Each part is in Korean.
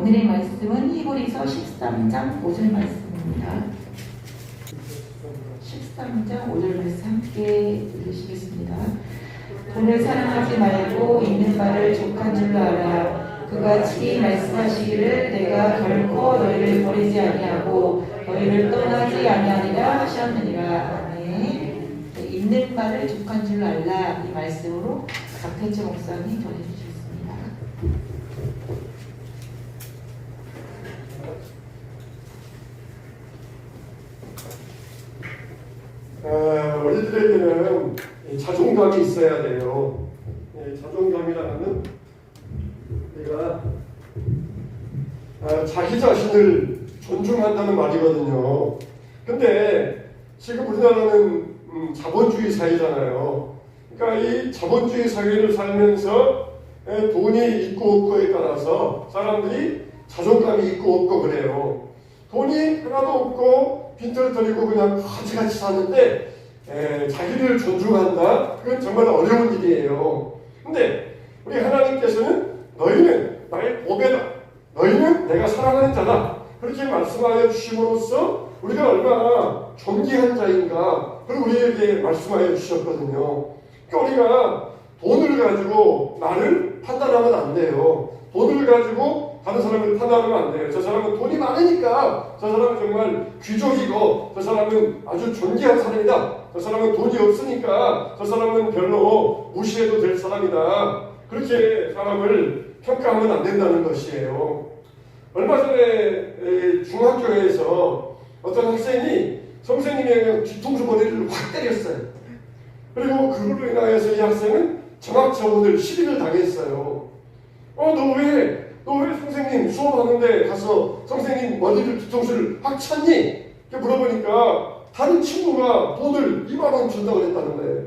오늘의 말씀은 히브리서 13장 5절 말씀입니다. 13장 5절 말씀 함께 읽으시겠습니다. 돈을 사랑하지 말고 있는 바를 족한 줄로 알아. 그같이 말씀하시기를 내가 결코 너희를 버리지 아니하고 너희를 떠나지 아니하리라 하셨느니라. 아멘. 네, 있는 바를 족한 줄로 알라. 이 말씀으로 박태철 목사님 전해주셨습니다. 우리들에게는 자존감이 있어야 돼요. 자존감이라는 우리가 자기 자신을 존중한다는 말이거든요. 근데 지금 우리나라는 자본주의 사회잖아요. 그러니까 이 자본주의 사회를 살면서 돈이 있고 없고에 따라서 사람들이 자존감이 있고 없고 그래요. 돈이 하나도 없고 빈털터리고 그냥 거지같이 사는데 자기를 존중한다? 그건 정말 어려운 일이에요. 근데 우리 하나님께서는 너희는 나의 보배다. 너희는 내가 사랑하는 자다. 그렇게 말씀하여 주심으로써 우리가 얼마나 존귀한 자인가 그걸 우리에게 말씀하여 주셨거든요. 그러니까 우리가 돈을 가지고 나를 판단하면 안 돼요. 돈을 가지고 다른 사람을 판단하면 안 돼요. 저 사람은 돈이 많으니까 저 사람은 정말 귀족이고 저 사람은 아주 존귀한 사람이다. 저 사람은 돈이 없으니까 저 사람은 별로 무시해도 될 사람이다. 그렇게 사람을 평가하면 안 된다는 것이에요. 얼마 전에 중학교에서 어떤 학생이 선생님의 그냥 뒤통수 머리를 확 때렸어요. 그리고 그걸로 인하여서 이 학생은 정학처분을 시비를 당했어요. 너 왜 선생님 수업하는데 가서 선생님 머리를 뒤통수를 확 쳤니? 이렇게 물어보니까 다른 친구가 돈을 2만 원 준다고 그랬다는 거예요.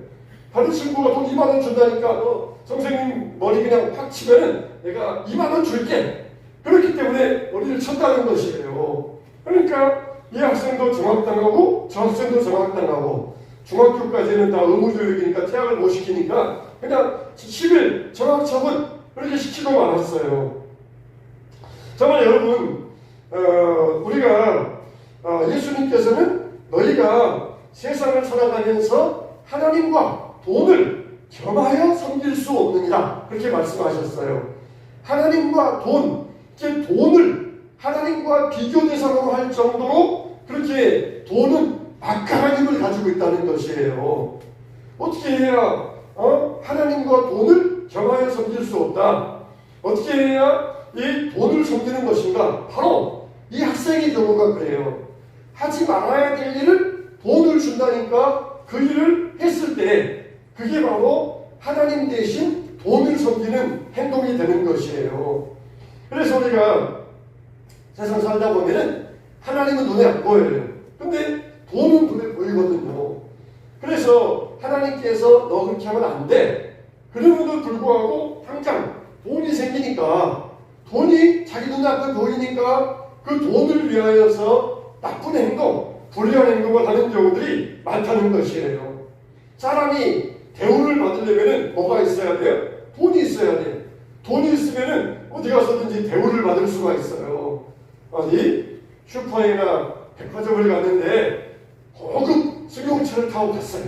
다른 친구가 돈 2만 원 준다니까 너 선생님 머리 그냥 확 치면은 내가 2만 원 줄게. 그렇기 때문에 머리를 쳤다는 것이에요. 그러니까 이 학생도 정학당하고 저 학생도 정학당하고 중학교까지는 다 의무교육이니까 퇴학을 못 시키니까 그냥 10일 정학처분 그렇게 시키고 말았어요. 정말 여러분 우리가 예수님께서는 너희가 세상을 살아가면서 하나님과 돈을 겸하여 섬길 수 없느니라 그렇게 말씀하셨어요. 하나님과 돈을 하나님과 비교 대상으로 할 정도로 그렇게 돈은 막강한 힘을 가지고 있다는 것이에요. 어떻게 해야 하나님과 돈을 겸하여 섬길 수 없다. 어떻게 해야 이 돈을 섬기는 것인가? 바로 이 학생의 경우가 그래요. 하지 말아야 될 일을 돈을 준다니까 그 일을 했을 때 그게 바로 하나님 대신 돈을 섬기는 행동이 되는 것이에요. 그래서 우리가 세상 살다 보면은 하나님은 눈에 안 보여요. 근데 돈은 눈에 보이거든요. 그래서 하나님께서 너 그렇게 하면 안 돼. 그럼에도 불구하고 당장 돈이 생기니까 돈이 자기 눈앞에 보이니까 그 돈을 위하여서 나쁜 행동, 불리한 행동을 하는 경우들이 많다는 것이에요. 사람이 대우를 받으려면 뭐가 있어야 돼요? 돈이 있어야 돼요. 돈이 있으면 어디 가서든지 대우를 받을 수가 있어요. 어디 슈퍼에나 백화점을 갔는데 고급 승용차를 타고 갔어요.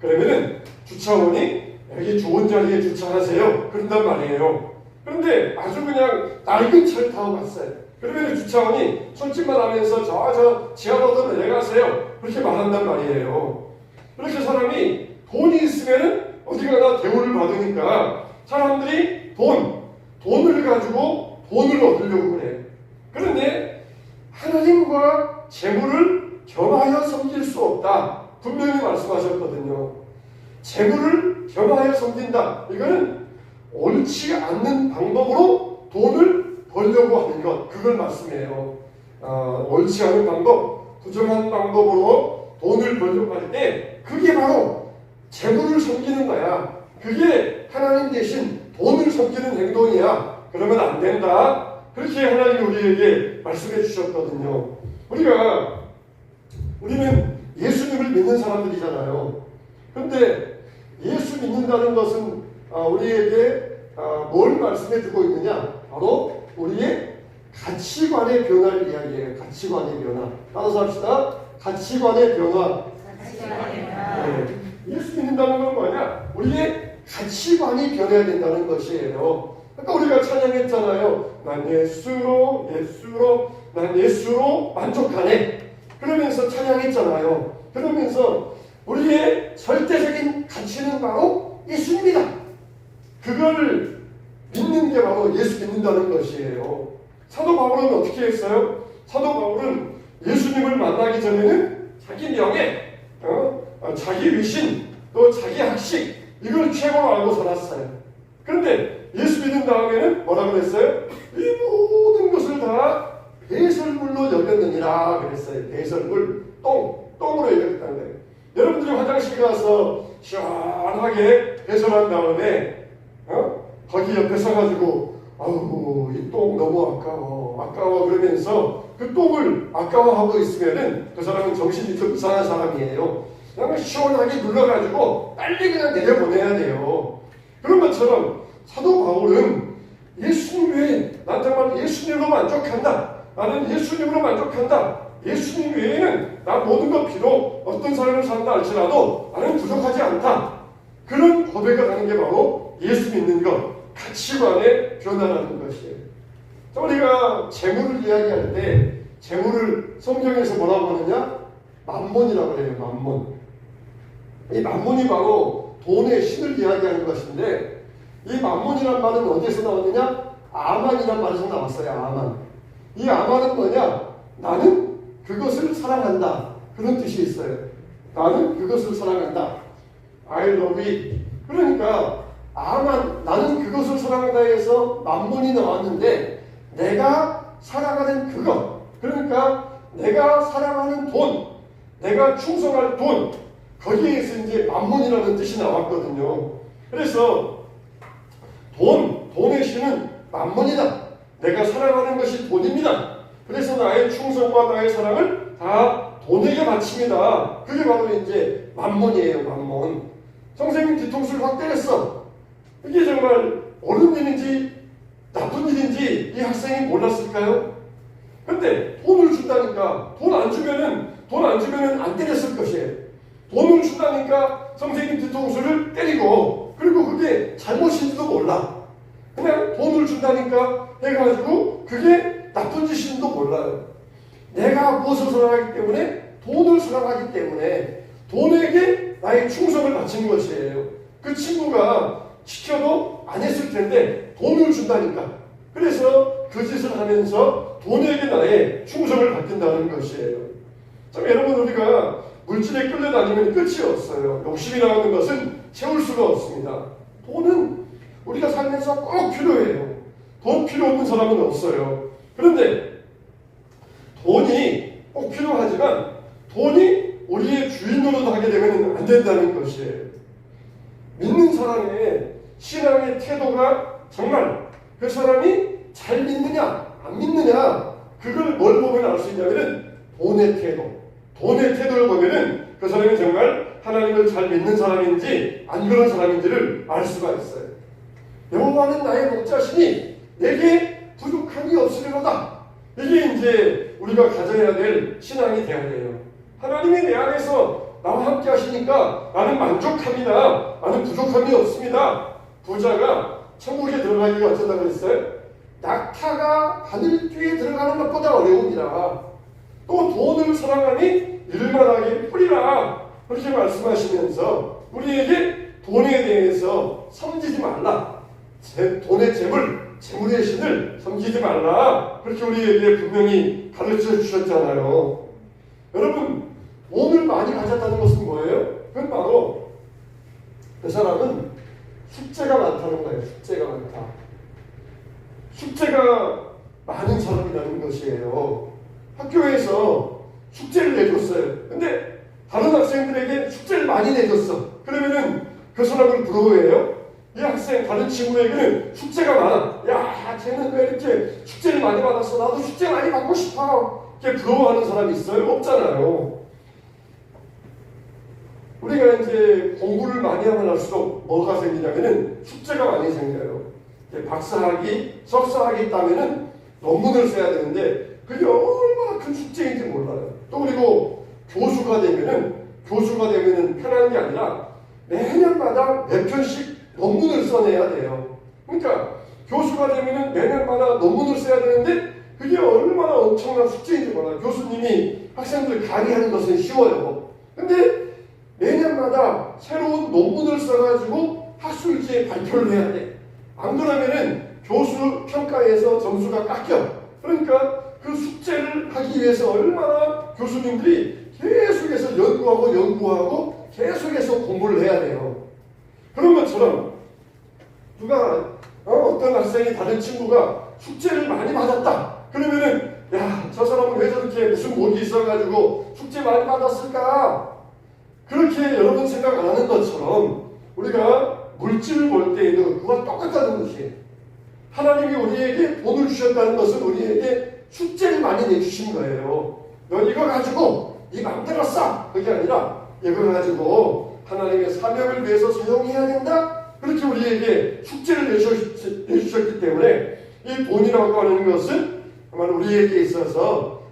그러면은 주차원이 여기 좋은 자리에 주차하세요. 그런단 말이에요. 그런데 아주 그냥 낡은 차를 타고 갔어요. 그러면 주차원이 손짓만 하면서 저 지하로도 내려가세요. 그렇게 말한단 말이에요. 그렇게 사람이 돈이 있으면 어디 가나 대우를 받으니까 사람들이 돈을 가지고 돈을 얻으려고 그래. 그런데 하나님과 재물을 겸하여 섬길 수 없다. 분명히 말씀하셨거든요. 재물을 겸하여 섬긴다. 이거는 옳지 않는 방법으로 돈을 벌려고 하는 것. 그걸 말씀해요. 옳지 않은 방법, 부정한 방법으로 돈을 벌려고 할 때 그게 바로 재물을 섬기는 거야. 그게 하나님 대신 돈을 섬기는 행동이야. 그러면 안 된다. 그렇게 하나님이 우리에게 말씀해 주셨거든요. 우리는 예수님을 믿는 사람들이잖아요. 그런데 예수 믿는다는 것은 우리에게 뭘 말씀해 주고 있느냐? 바로 우리의 가치관의 변화를 이야기해요. 가치관의 변화. 따라서 합시다. 가치관의 변화. 네. 예수 믿는다는 건 뭐냐? 우리의 가치관이 변해야 된다는 것이에요. 아까 우리가 찬양했잖아요. 난 예수로 난 예수로 만족하네. 그러면서 찬양했잖아요. 그러면서 우리의 절대적인 가치는 바로 예수입니다. 그걸 믿는 게 바로 예수 믿는다는 것이에요. 사도 바울은 어떻게 했어요? 사도 바울은 예수님을 만나기 전에는 자기 명예, 자기 위신, 또 자기 학식 이걸 최고로 알고 살았어요. 그런데 예수 믿은 다음에는 뭐라 그랬어요? 이 모든 것을 다 배설물로 여겼느니라 그랬어요. 배설물, 똥으로 여겼다는 거예요. 여러분들이 화장실 가서 시원하게 배설한 다음에 거기 옆에 서가지고 아우 이 똥 너무 아까워 그러면서 그 똥을 아까워하고 있으면은 그 사람은 정신이 좀 이상한 사람이에요. 그냥 시원하게 눌러가지고 빨리 그냥 내려보내야 돼요. 그런 것처럼 사도 바울은 예수님 외에 난 정말 예수님으로 만족한다. 나는 예수님으로 만족한다. 예수님 외에는 난 모든 것 비록 어떤 삶을 산다 할지라도 나는 부족하지 않다. 그런 고백을 하는 게 바로 예수 믿는 것, 가치관의 변화라는 것이에요. 우리가 재물을 이야기할 때 재물을 성경에서 뭐라고 하느냐? 만몬이라고 해요. 만몬. 이 만몬이 바로 돈의 신을 이야기하는 것인데 이 만몬이란 말은 어디에서 나왔느냐? 아만이란 말에서 나왔어요. 아만. 이 아만은 뭐냐? 나는 그것을 사랑한다. 그런 뜻이 있어요. 나는 그것을 사랑한다. I love it. 그러니까 아만, 나는 그것을 사랑한다 해서 만몬이 나왔는데 내가 사랑하는 그것, 그러니까 내가 사랑하는 돈, 내가 충성할 돈, 거기에서 이제 만몬이라는 뜻이 나왔거든요. 그래서 돈의 신은 만몬이다. 내가 사랑하는 것이 돈입니다. 그래서 나의 충성과 나의 사랑을 다 돈에게 바칩니다. 그게 바로 이제 만몬이에요. 만몬. 선생님 뒤통수를 확 때렸어. 이게 정말 옳은 일인지 나쁜 일인지 이 학생이 몰랐을까요? 근데 돈을 준다니까 돈 안 주면은 안 때렸을 것이에요. 돈을 준다니까 선생님 뒤통수를 때리고 그리고 그게 잘못인지도 몰라. 그냥 돈을 준다니까 해가지고 그게 나쁜 짓인지도 몰라요. 내가 무엇을 사랑하기 때문에 돈을 사랑하기 때문에 돈에게 나의 충성을 바치는 것이에요. 그 친구가 시켜도 안 했을 텐데 돈을 준다니까. 그래서 그 짓을 하면서 돈에게 나의 충성을 바친다는 것이에요. 참 여러분 우리가 물질에 끌려다니면 끝이 없어요. 욕심이라는 것은 채울 수가 없습니다. 돈은 우리가 살면서 꼭 필요해요. 돈 필요 없는 사람은 없어요. 그런데 돈이 꼭 필요하지만 돈이 우리의 주인 노릇하게 되면 안 된다는 것이에요. 믿는 사람의 신앙의 태도가 정말 그 사람이 잘 믿느냐 안 믿느냐 그걸 뭘 보면 알 수 있냐면은 돈의 태도를 보면은 그 사람이 정말 하나님을 잘 믿는 사람인지 안 그런 사람인지를 알 수가 있어요. 여호와는 나의 목자시니 내게 부족함이 없으리로다. 이게 이제 우리가 가져야 될 신앙이 돼야 돼요. 하나님이 내 안에서 나와 함께 하시니까 나는 만족합니다. 나는 부족함이 없습니다. 부자가 천국에 들어가기가 어쩌다 그랬어요? 낙타가 하늘 뒤에 들어가는 것보다 어려움이라. 또 돈을 사랑하니 일만하게 뿌리라. 그렇게 말씀하시면서 우리에게 돈에 대해서 섬기지 말라. 돈의 재물의 신을 섬기지 말라. 그렇게 우리에게 분명히 가르쳐 주셨잖아요. 여러분, 돈을 많이 가졌다는 것은 뭐예요? 그건 바로 그 사람은 숙제가 많다는 거예요. 숙제가 많다. 숙제가 많은 사람이라는 것이에요. 학교에서 숙제를 내줬어요. 근데 다른 학생들에게 숙제를 많이 내줬어. 그러면은 그 사람을 부러워해요? 이 학생 다른 친구에게는 숙제가 많아. 야, 쟤는 왜 이렇게 숙제를 많이 받았어? 나도 숙제 많이 받고 싶어. 이렇게 부러워하는 사람이 있어요? 없잖아요. 우리가 이제 공부를 많이 하면 할수록 뭐가 생기냐면은 숙제가 많이 생겨요. 박사학위, 석사학위 따면은 논문을 써야 되는데 그게 얼마나 큰 숙제인지 몰라요. 또 그리고 교수가 되면은 편한 게 아니라 매년마다 몇 편씩 논문을 써내야 돼요. 그러니까 교수가 되면은 매년마다 논문을 써야 되는데 그게 얼마나 엄청난 숙제인지 몰라요. 교수님이 학생들 강의하는 것은 쉬워요. 근데 매년마다 새로운 논문을 써가지고 학술지에 발표를 해야 돼. 안 그러면은 교수 평가에서 점수가 깎여. 그러니까 그 숙제를 하기 위해서 얼마나 교수님들이 계속해서 연구하고 계속해서 공부를 해야 돼요. 그런 것처럼 누가 어떤 학생이 다른 친구가 숙제를 많이 받았다. 그러면은 야, 저 사람은 왜 저렇게 무슨 목이 있어가지고 숙제 많이 받았을까? 그렇게 여러분 생각 안 하는 것처럼 우리가 물질을 볼 때에도 그와 똑같다는 것이에요. 하나님이 우리에게 돈을 주셨다는 것은 우리에게 숙제를 많이 내주신 거예요. 너 이거 가지고 네 맘대로 써! 그게 아니라 이거 가지고 하나님의 사명을 위해서 사용해야 된다? 그렇게 우리에게 숙제를 내주셨기 때문에 이 돈이라고 하는 것은 아마 우리에게 있어서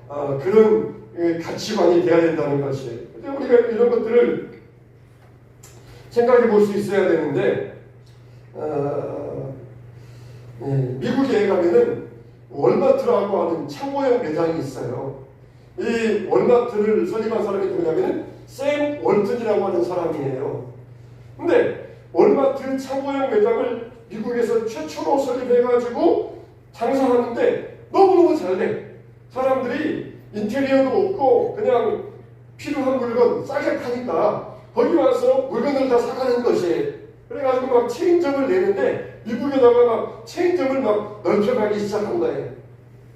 그런 가치관이 되어야 된다는 것이에요. 근데 우리가 이런 것들을 생각해 볼 수 있어야 되는데 미국에 가면은 월마트라고 하는 창고형 매장이 있어요. 이 월마트를 설립한 사람이 누구냐면은 샘 월튼이라고 하는 사람이에요. 근데 월마트 창고형 매장을 미국에서 최초로 설립해가지고 장사하는데 너무너무 잘 돼. 사람들이 인테리어도 없고 그냥 필요한 물건 싸게 파니까 거기 와서 물건을 다 사가는 것이에요. 그래가지고 막 체인점을 내는데 미국에다가 막 체인점을 막 넓혀가기 시작한 거예요.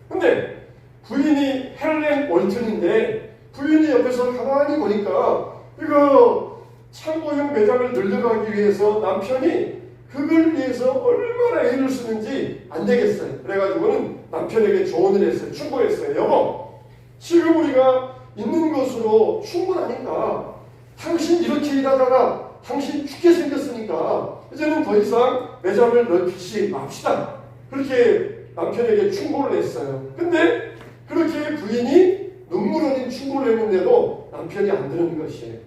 근데 부인이 헬렌 월튼인데 부인이 옆에서 가만히 보니까 이거 창고형 매장을 늘려가기 위해서 남편이 그걸 위해서 얼마나 애를 쓰는지 안 되겠어요. 그래가지고는 남편에게 조언을 했어요. 충고했어요. 여보, 지금 우리가 있는 것으로 충분하니까 당신 이렇게 일하다가 당신 죽게 생겼으니까 이제는 더 이상 매장을 넓히지 맙시다. 그렇게 남편에게 충고를 했어요. 근데 그렇게 부인이 눈물 흘린 충고를 했는데도 남편이 안 들은 것이에요.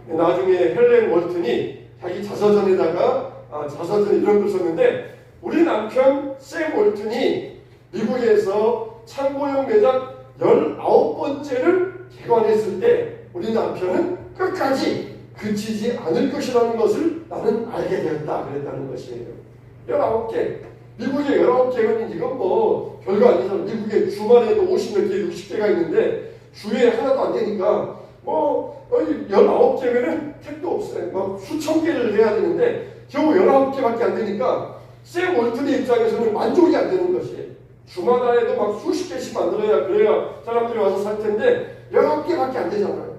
나중에 헬렌 월튼이 자기 자서전에다가 자서전 이런 걸 썼는데 우리 남편 샘 월튼이 미국에서 창고형 매장 19번째를 개관했을 때 우리 남편은 끝까지 그치지 않을 것이라는 것을 나는 알게 되었다 그랬다는 것이에요. 19개. 미국에 19개면 이건 뭐 별거 아니잖아. 미국에 주말에도 50몇 개, 60개가 있는데 주에 하나도 안 되니까 뭐 19개면은 택도 없어요. 막 수천 개를 해야 되는데 겨우 19개밖에 안 되니까 샘 월튼의 입장에서는 만족이 안 되는 것이에요. 주마다에도 막 수십 개씩 만들어야 그래야 사람들이 와서 살 텐데 19개밖에 안 되잖아요.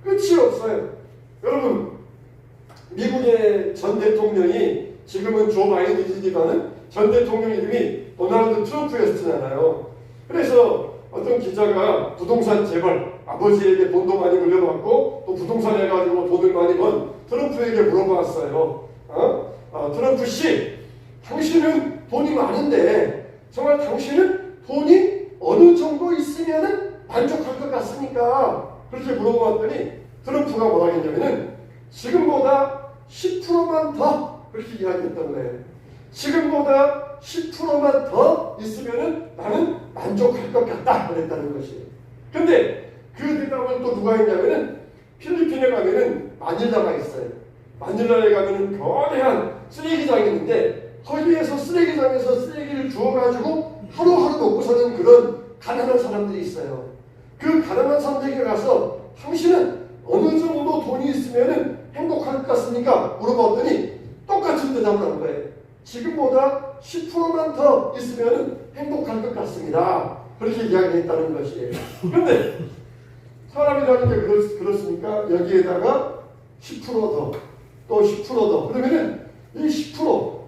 끝이 없어요. 여러분, 미국의 전 대통령이 지금은 조 바이든이지만은 전 대통령 이름이 도널드 트럼프였잖아요. 그래서 어떤 기자가 부동산 재벌, 아버지에게 돈도 많이 물려받고 또 부동산 해가지고 돈을 많이 번 트럼프에게 물어봤어요. 트럼프 씨, 당신은 돈이 많은데 정말 당신은 돈이 어느 정도 있으면 만족할 것 같습니까? 그렇게 물어봤더니 트럼프가 뭐라 했냐면은 지금보다 10%만 더 그렇게 이야기했던 거예요. 지금보다 10%만 더 있으면은 나는 만족할 것 같다 그랬다는 것이에요. 근데 그 대답을 또 누가 했냐면은 필리핀에 가면은 마닐라가 있어요. 마닐라에 가면은 거대한 쓰레기장이 있는데 거기에서 쓰레기장에서 쓰레기를 주워가지고 하루하루 먹고 사는 그런 가난한 사람들이 있어요. 그 가난한 사람들에게 가서 당신은 어느 정도 돈이 있으면 행복할 것 같습니까? 물어봤더니 똑같은 대답을 한 거예요. 지금보다 10%만 더 있으면 행복할 것 같습니다. 그렇게 이야기했다는 것이에요. 그런데 사람이라는 게 그렇습니까? 여기에다가 10% 더, 또 10% 더. 그러면은 이 10%,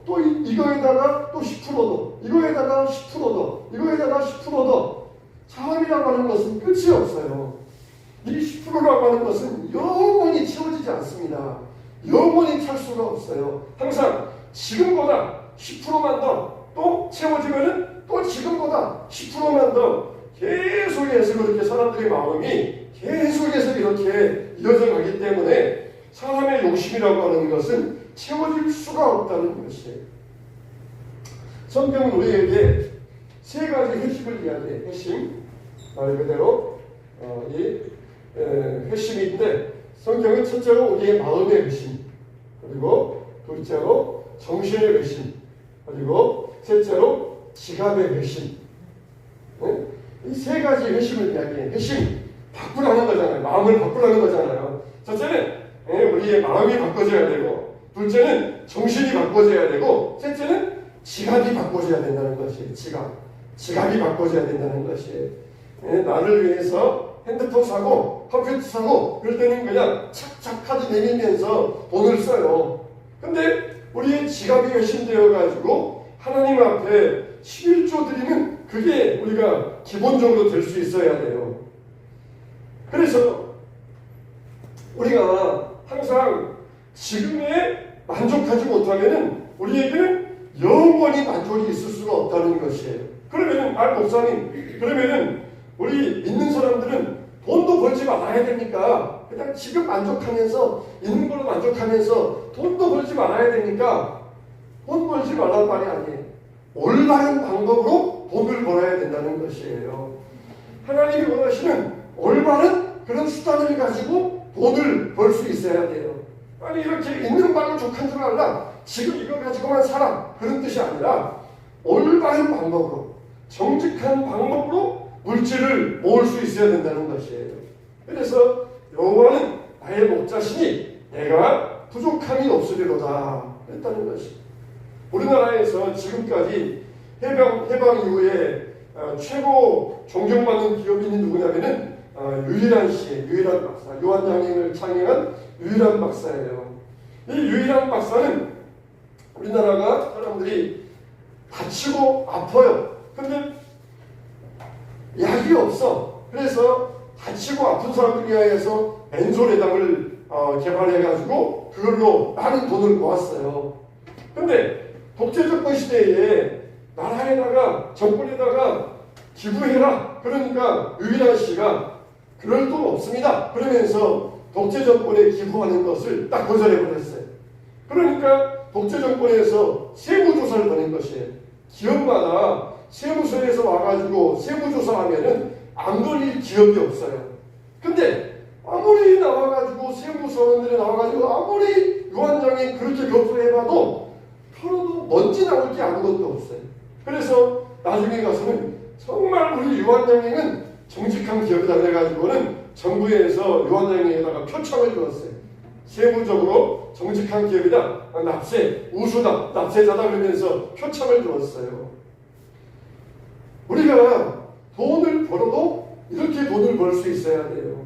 또 이거에다가 또 10% 더, 이거에다가 10% 더, 이거에다가 10% 더. 사람이라고 하는 것은 끝이 없어요. 이 10%라고 하는 것은 영원히 채워지지 않습니다. 영원히 찰 수가 없어요. 항상 지금보다 10%만 더 또 채워지면은 또 지금보다 10%만 더 계속해서 그렇게 사람들의 마음이 계속해서 이렇게 이어져 가기 때문에 사람의 욕심이라고 하는 것은 채워질 수가 없다는 것이에요. 성경은 우리에게 세 가지 핵심을 이야기해요. 핵심, 말 그대로 이 핵심인데, 성경은 첫째로 우리의 마음의 핵심, 그리고 둘째로 정신의 핵심, 그리고 셋째로 지갑의 핵심. 이 세 가지 핵심을 이야기해요. 핵심, 바꾸라는 거잖아요. 마음을 바꾸라는 거잖아요. 첫째는 우리의 마음이 바꿔져야 되고, 둘째는 정신이 바꿔져야 되고, 셋째는 지갑이 바꿔져야 된다는 것이에요. 지갑이 바꿔져야 된다는 것이에요. 나를 위해서 핸드폰 사고 컴퓨터 사고 그럴 때는 그냥 착착 카드 내밀면서 돈을 써요. 근데 우리의 지갑이 회심되어 가지고 하나님 앞에 11조 드리는 그게 우리가 기본적으로 될 수 있어야 돼요. 그래서 우리가 항상 지금에 만족하지 못하면은 우리에게는 영원히 만족이 있을 수가 없다는 것이에요. 그러면은 목사님, 그러면은 우리 믿는 사람들은 돈도 벌지 말아야 됩니까? 그냥 지금 만족하면서 있는 걸로 만족하면서 돈도 벌지 말아야 됩니까? 돈 벌지 말라는 말이 아니에요. 올바른 방법으로 돈을 벌어야 된다는 것이에요. 하나님이 원하시는 올바른 그런 수단을 가지고 돈을 벌 수 있어야 돼요. 아니 이렇게 있는 바로 족한 줄 알라, 지금 이거 가지고만 살아, 그런 뜻이 아니라 올바른 방법으로, 정직한 방법으로 물질을 모을 수 있어야 된다는 것이에요. 그래서 여호와는 나의 목자시니 내가 부족함이 없으리로다 했다는 것이. 우리나라에서 지금까지 해방 이후에 최고 존경받는 기업인이 누구냐면은 유일한 박사, 요한장님을 창행한 유일한 박사예요. 이 유일한 박사는 우리나라가 사람들이 다치고 아파요. 근데 약이 없어. 그래서 다치고 아픈 사람들 위하여서 벤조레당을 개발해가지고 그걸로 많은 돈을 모았어요. 근데 독재정권 시대에 나라에다가 정권에다가 기부해라. 그러니까 유일한 씨가 그럴 돈 없습니다. 그러면서 독재정권에 기부하는 것을 딱 거절해버렸어요. 그러니까 독재정권에서 세무조사를 보낸 것이에요. 기업마다 세무서에서 와가지고 세무조사하면은 안 걸릴 기업이 없어요. 근데 아무리 나와가지고 세무서원들이 나와가지고 아무리 유한장이 그렇게 교수해봐도 털어도 먼지 나올 게 아무것도 없어요. 그래서 나중에 가서는 정말 우리 유한장님은 정직한 기업이다 그래가지고는 정부에서 유한장에다가 표창을 주었어요. 세무적으로 정직한 기업이다, 납세, 우수다, 납세자다 그러면서 표창을 주었어요. 우리가 돈을 벌어도 이렇게 돈을 벌 수 있어야 돼요.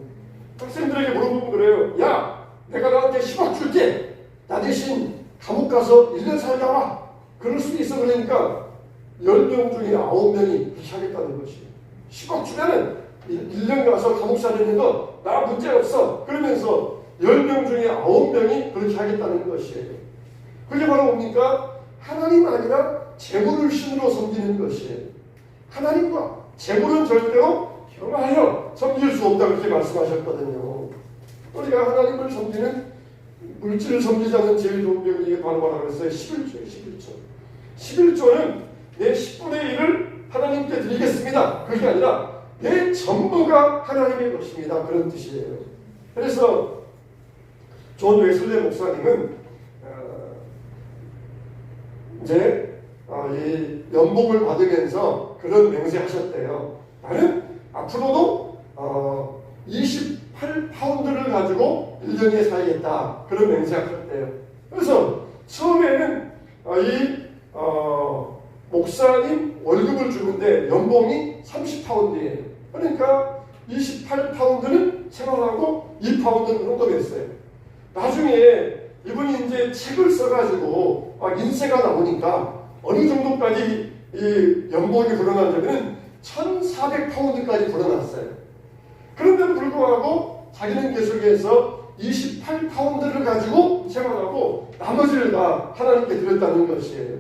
학생들에게 물어보면 그래요. 야, 내가 너한테 10억 줄게. 나 대신 감옥 가서 1년 살다 와. 그럴 수 있어. 그러니까 10명 중에 9명이 그렇게 하겠다는 것이에요. 10억 주면은 1년 가서 감옥 살리는 거 나 문제 없어. 그러면서 10명 중에 9명이 그렇게 하겠다는 것이에요. 그게 바로 뭡니까? 하나님 아니라 재물을 신으로 섬기는 것이에요. 하나님과 재물은 절대로 겸하여 섬길 수 없다 그렇게 말씀하셨거든요. 우리가 하나님을 섬기는, 물질을 섬기지 않는 제일 좋은 병이 바로 뭐라고 했어요? 11조예요. 11조는 내 10분의 1을 하나님께 드리겠습니다. 그게 아니라 내 전부가 하나님의 것입니다. 그런 뜻이에요. 그래서 존 웨슬리 목사님은 이제 이 연봉을 받으면서 그런 맹세하셨대요. 나는 앞으로도 28파운드를 가지고 1년에 살겠다. 그런 맹세하셨대요. 그래서 처음에는 목사님 월급을 주는데 연봉이 30파운드예요. 그러니까 28파운드는 생활하고 2파운드는 헌금했어요. 나중에 이분이 이제 책을 써가지고 인세가 나오니까 어느 정도까지 이 연봉이 불어났냐면 1,400파운드까지 불어났어요. 그런데도 불구하고 자기는 계속해서 28파운드를 가지고 생활하고 나머지를 다 하나님께 드렸다는 것이에요.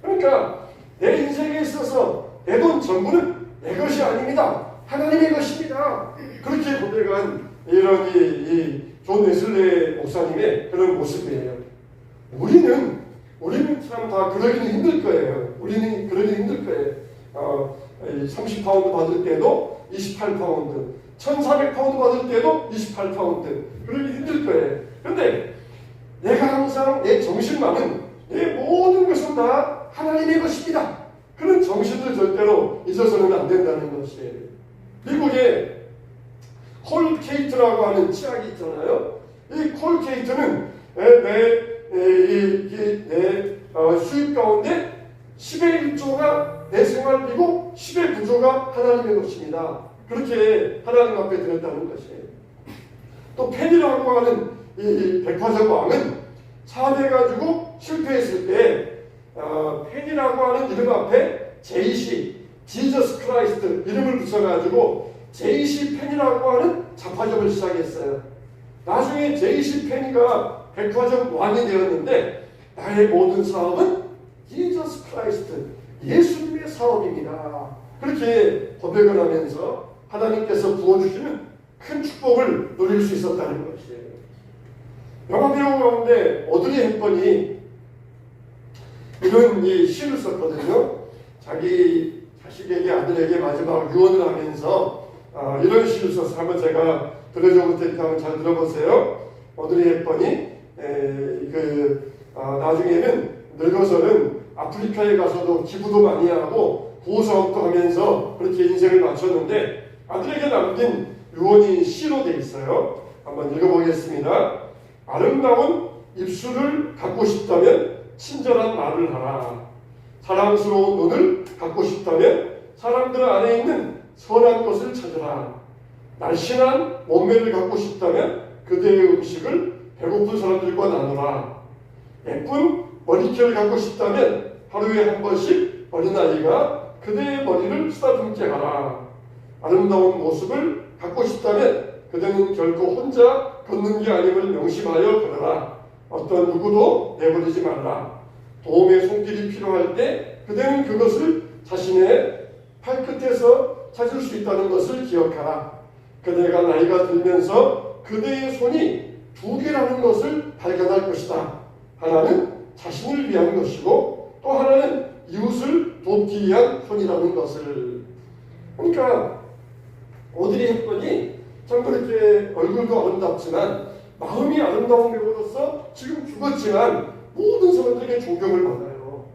그러니까 내 인생에 있어서 내 돈 전부는 내 것이 아닙니다. 하나님의 것입니다. 그렇게 고백한 이런 존 웨슬리 목사님의 그런 모습이에요. 우리는 참 다 그러기는 힘들 거예요. 우리는 그러기 힘들 거예요. 30파운드 받을 때도 28파운드, 1400파운드 받을 때도 28파운드. 그러기 힘들 거예요. 그런데 내가 항상 내 정신만은 내 모든 것은 다 하나님의 것입니다. 그런 정신을 절대로 잊어서는 안 된다는 것이에요. 미국에 콜케이트라고 하는 치약이 있잖아요. 이 콜케이트는 내 수입 가운데 10의 1조가 내 생활비고 10의 9조가 하나님의 것입니다. 그렇게 하나님 앞에 드렸다는 것이에요. 또 펜이라고 하는 이 백화점 왕은 사업해가지고 실패했을 때 펜이라고 하는 이름 앞에 JC, 지저스 크라이스트 이름을 붙여가지고 JC 펜이라고 하는 잡화점을 시작했어요. 나중에 JC 펜이가 백화점 왕이 되었는데 나의 모든 사업은 지저스 크라이스트, 예수님의 사업입니다. 그렇게 고백을 하면서 하나님께서 부어주시는 큰 축복을 누릴 수 있었다는 것이에요. 영화 배우 가운데 오드리 헵번이 이런 시를 썼거든요. 자기 자식에게 아들에게 마지막 유언을 하면서 이런 시를 써서 한번 제가 들려줘볼 테니까 한번 잘 들어보세요. 오드리 헵번이 나중에는 늙어서는 아프리카에 가서도 기부도 많이 하고 보호사업도 하면서 그렇게 인생을 마쳤는데 아들에게 남긴 유언이 시로 되어 있어요. 한번 읽어보겠습니다. 아름다운 입술을 갖고 싶다면 친절한 말을 하라. 사랑스러운 눈을 갖고 싶다면 사람들 안에 있는 선한 것을 찾으라. 날씬한 몸매를 갖고 싶다면 그대의 음식을 배고픈 사람들과 나누라. 예쁜 머리결을 갖고 싶다면 하루에 한 번씩 어린아이가 그대의 머리를 쓰다듬게 하라. 아름다운 모습을 갖고 싶다면 그대는 결코 혼자 걷는 게 아님을 명심하여 걸어라. 어떤 누구도 내버리지 말라. 도움의 손길이 필요할 때 그대는 그것을 자신의 팔끝에서 찾을 수 있다는 것을 기억하라. 그대가 나이가 들면서 그대의 손이 두 개라는 것을 발견할 것이다. 하나는 자신을 위한 것이고 또 하나는 이웃을 돕기 위한 손이라는 것을. 그러니까 오드리 헵번이 참 그렇게 얼굴도 아름답지만 마음이 아름다운 배우로서 지금 죽었지만 모든 사람들에게 존경을 받아요.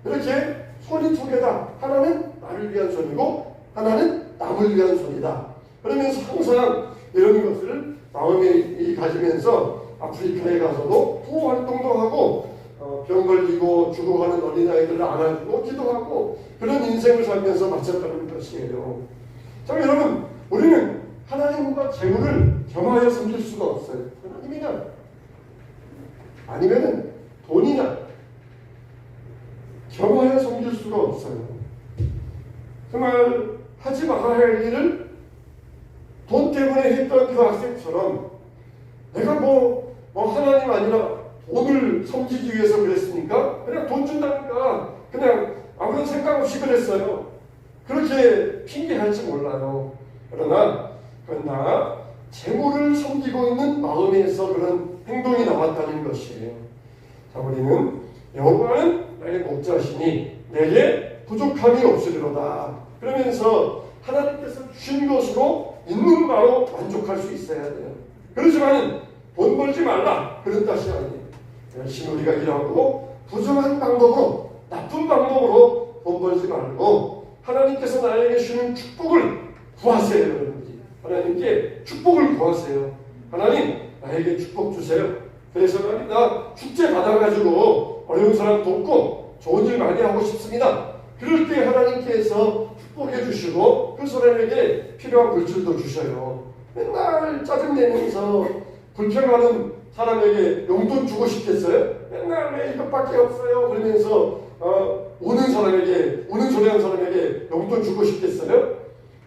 이렇게 손이 두 개다. 하나는 나를 위한 손이고 하나는 남을 위한 손이다. 그러면서 항상 이런 것을 마음에 가지면서 아프리카에 가서도 구호 활동도 하고 병 걸리고 죽어가는 어린아이들을 안아주고 기도하고 그런 인생을 살면서 마쳤다는 것이에요. 자, 여러분, 우리는 하나님과 재물을 겸하여 섬길 수가 없어요. 하나님이나 아니면은 돈이나 겸하여 섬길 수가 없어요. 정말 하지 말아야 할 일을 돈 때문에 했던 그 학생처럼 내가 뭐 하나님 아니라 돈을 섬기기 위해서 그랬으니까 그냥 돈 준다니까 그냥 아무런 생각 없이 그랬어요. 그렇게 핑계할지 몰라요. 그러나 재물을 섬기고 있는 마음에서 그런 행동이 나왔다는 것이에요. 자, 우리는 여호와는 나의 목자시니 내게 부족함이 없으리로다. 그러면서 하나님께서 주신 것으로 있는 바로 만족할 수 있어야 돼요. 그렇지만 돈 벌지 말라 그런 뜻이 아니에요. 열심히 우리가 일하고 부정한 방법으로 나쁜 방법으로 돈 벌지 말고 하나님께서 나에게 주는 축복을 구하세요. 여러분들이 하나님께 축복을 구하세요. 하나님 나에게 축복 주세요. 그래서 하나님 나 축제 받아가지고 어려운 사람 돕고 좋은 일 많이 하고 싶습니다. 그럴 때 하나님께서 축복해 주시고 그 사람에게 필요한 물질도 주셔요. 맨날 짜증내면서 불평하는 사람에게 용돈 주고 싶겠어요? 맨날 왜 이것밖에 없어요? 그러면서 우는 소리 하는 사람에게 용돈 주고 싶겠어요?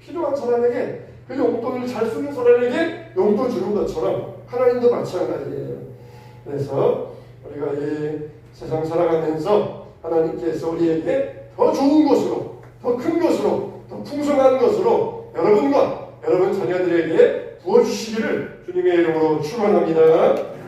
필요한 사람에게 그 용돈을 잘 쓰는 사람에게 용돈 주는 것처럼 하나님도 마찬가지예요. 그래서 우리가 이 세상 살아가면서 하나님께서 우리에게 더 좋은 곳으로 더 큰 것으로, 더 풍성한 것으로 여러분과 여러분 자녀들에게 부어주시기를 주님의 이름으로 축원합니다.